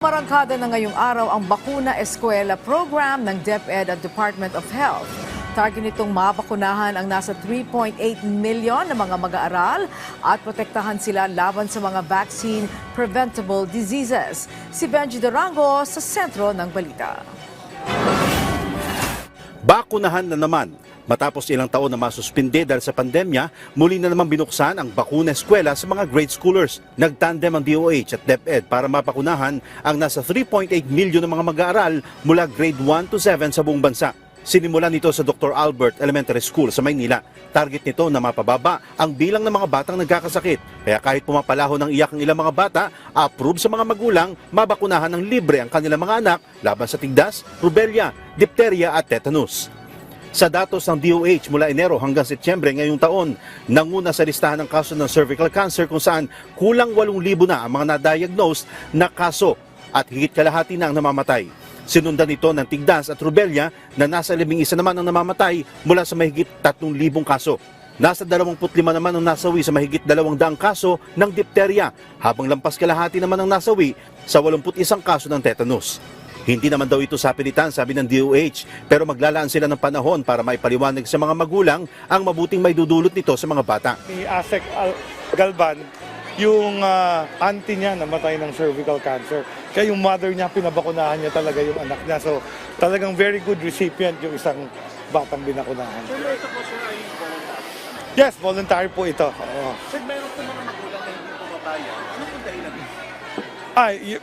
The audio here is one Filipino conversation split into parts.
Marangkada na ngayong araw ang Bakuna Eskwela program ng DepEd at Department of Health. Target nitong mabakunahan ang nasa 3.8 milyon na mga mag-aaral at protektahan sila laban sa mga vaccine-preventable diseases. Si Benji Durango sa sentro ng balita. Bakunahan na naman. Matapos ilang taon na masuspinde dahil sa pandemya, muli na naman binuksan ang Bakuna Eskwela sa mga grade schoolers. Nagtandem ang DOH at DepEd para mapakunahan ang nasa 3.8 milyon na mga mag-aaral mula grade 1 to 7 sa buong bansa. Sinimulan nito sa Dr. Albert Elementary School sa Maynila. Target nito na mapababa ang bilang ng mga batang nagkakasakit. Kaya kahit pumapalaho ng iyak ang ilang mga bata, approve sa mga magulang, mabakunahan ng libre ang kanilang mga anak laban sa tigdas, rubella, diphtheria at tetanus. Sa datos ng DOH mula Enero hanggang Setyembre ngayong taon, nanguna sa listahan ng kaso ng cervical cancer kung saan kulang 8,000 na ang mga na-diagnose na kaso at higit kalahati na ang namamatay. Sinundan ito ng tigdas at rubella na nasa 11 naman ang namamatay mula sa mahigit 3,000 kaso. Nasa 25 naman ang nasawi sa mahigit 200 kaso ng diphtheria, habang lampas kalahati naman ang nasawi sa 81 kaso ng tetanus. Hindi naman daw ito sapilitan, sabi ng DOH, pero maglalaan sila ng panahon para maipaliwanag sa mga magulang ang mabuting may dudulot nito sa mga bata. Ni Asek Galban, yung auntie niya namatay ng cervical cancer. Kaya yung mother niya, pinabakunahan niya talaga yung anak niya. So talagang very good recipient yung isang batang binakunahan. Sir, ito po sir ay voluntary? Yes, voluntary po ito. Oo. Sir, meron po mga magulang na hindi pumapayag. Ano po dahilan?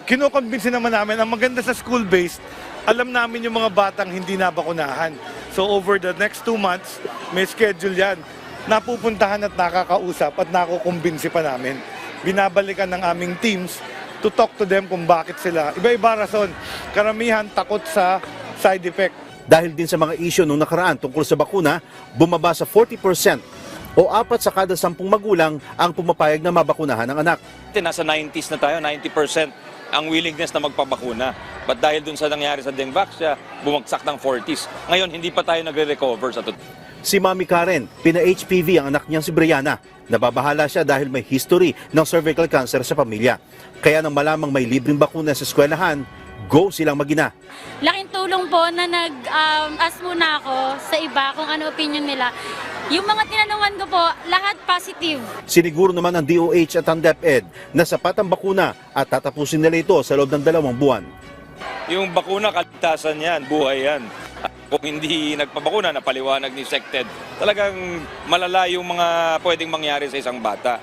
Kinoconvince naman namin, ang maganda sa school-based, alam namin yung mga batang hindi nabakunahan. So over the next 2 months, may schedule yan. Napupuntahan at nakakausap at nakukumbinsi pa namin. Binabalikan ng aming teams to talk to them kung bakit sila. Iba-iba rason. Karamihan takot sa side effect. Dahil din sa mga isyu nung nakaraan tungkol sa bakuna, bumaba sa 40% o 4 sa kada 10 magulang ang pumapayag na mabakunahan ng anak. Nasa 90s na tayo, 90% ang willingness na magpabakuna. But dahil dun sa nangyari sa Dengvaxia, bumagsak ng 40s. Ngayon, hindi pa tayo nagre-recover sa Si Mami Karen, pina-HPV ang anak niyang si Brianna. Nababahala siya dahil may history ng cervical cancer sa pamilya. Kaya nang malamang may libreng bakuna sa eskwelahan, go silang mag-ina. Laking tulong po na nag-ask muna ako sa iba kung ano opinion nila. Yung mga tinanungan ko po, lahat positive. Siniguro naman ng DOH at ang DepEd na sapat ang bakuna at tatapusin nila ito sa loob ng 2 buwan. Yung bakuna, kaligtasan yan, buhay yan. Kung hindi nagpabakuna, napaliwanag ni SecTed, talagang malala yung mga pwedeng mangyari sa isang bata.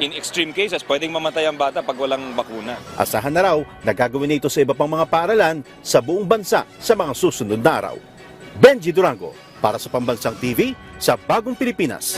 In extreme cases, pwedeng mamatay ang bata pag walang bakuna. Asahan na raw na gagawin ito sa iba pang mga paaralan sa buong bansa sa mga susunod na araw. Benji Durango, para sa Pambansang TV sa Bagong Pilipinas.